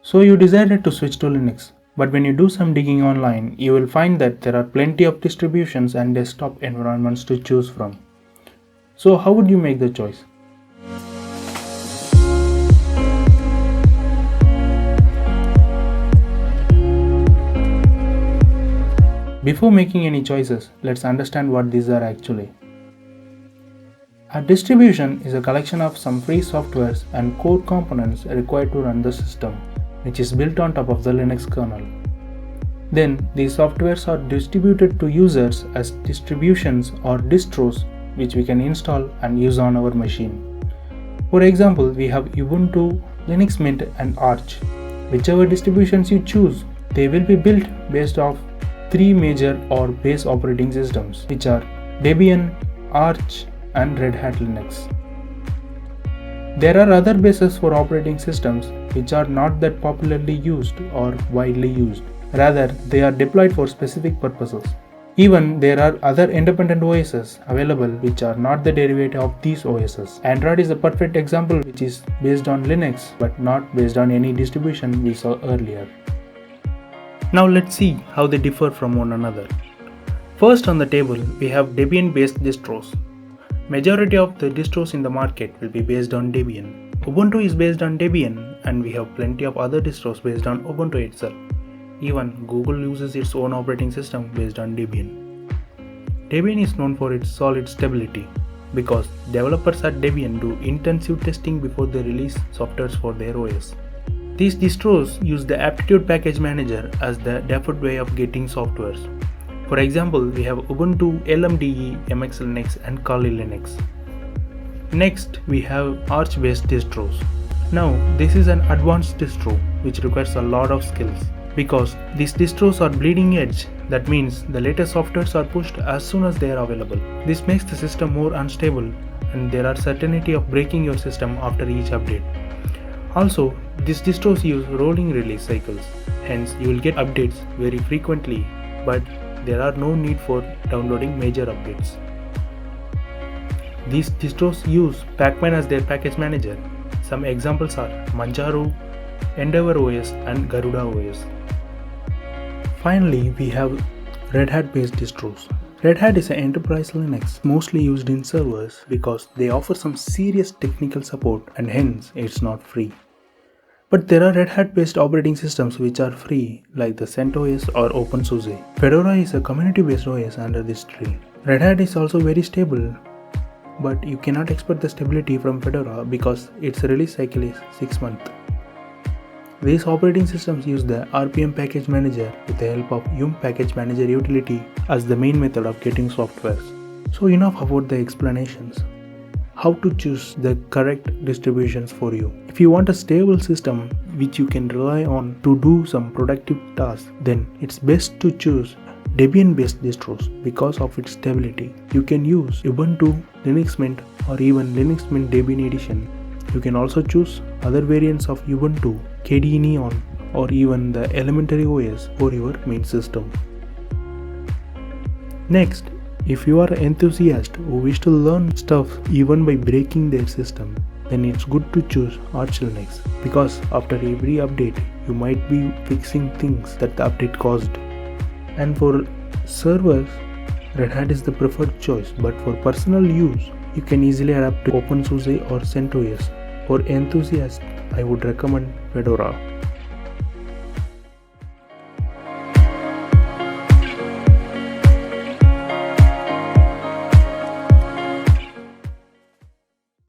So you decided to switch to Linux. But when you do some digging online, you will find that there are plenty of distributions and desktop environments to choose from. So how would you make the choice? Before making any choices, let's understand what these are actually. A distribution is a collection of some free softwares and core components required to run the system, which is built on top of the Linux kernel. Then, these softwares are distributed to users as distributions or distros, which we can install and use on our machine. For example, we have Ubuntu, Linux Mint and Arch. Whichever distributions you choose, they will be built based off three major or base operating systems, which are Debian, Arch and Red Hat Linux. There are other bases for operating systems which are not that popularly used or widely used. Rather, they are deployed for specific purposes. Even there are other independent OSs available which are not the derivative of these OSs. Android is a perfect example which is based on Linux but not based on any distribution we saw earlier. Now let's see how they differ from one another. First on the table we have Debian based distros. Majority of the distros in the market will be based on Debian. Ubuntu is based on Debian and we have plenty of other distros based on Ubuntu itself. Even Google uses its own operating system based on Debian. Debian is known for its solid stability because developers at Debian do intensive testing before they release softwares for their OS. These distros use the Aptitude Package Manager as the default way of getting softwares. For example, we have Ubuntu, LMDE, MX Linux and Kali Linux. Next, we have Arch based distros. Now, this is an advanced distro which requires a lot of skills. Because these distros are bleeding edge, that means the latest softwares are pushed as soon as they are available. This makes the system more unstable and there are certainty of breaking your system after each update. Also, these distros use rolling release cycles, hence you will get updates very frequently, but there are no need for downloading major updates. These distros use Pacman as their package manager. Some examples are Manjaro, Endeavour OS and Garuda OS. Finally, we have Red Hat based distros. Red Hat is an enterprise Linux mostly used in servers because they offer some serious technical support and hence it's not free. But there are Red Hat based operating systems which are free like the CentOS or OpenSUSE. Fedora is a community based OS under this tree. Red Hat is also very stable, but you cannot expect the stability from Fedora because its release cycle is 6 months. These operating systems use the RPM package manager with the help of Yum package manager utility as the main method of getting softwares. So enough about the explanations. How to choose the correct distributions for you. If you want a stable system which you can rely on to do some productive tasks, then it's best to choose Debian based distros because of its stability. You can use Ubuntu, Linux Mint or even Linux Mint Debian edition. You can also choose other variants of Ubuntu, KDE Neon or even the elementary OS for your main system. Next, if you are an enthusiast who wish to learn stuff even by breaking their system, then it's good to choose Arch Linux because after every update you might be fixing things that the update caused. And for servers, Red Hat is the preferred choice, but for personal use, you can easily adapt to OpenSUSE or CentOS. For enthusiasts, I would recommend Fedora.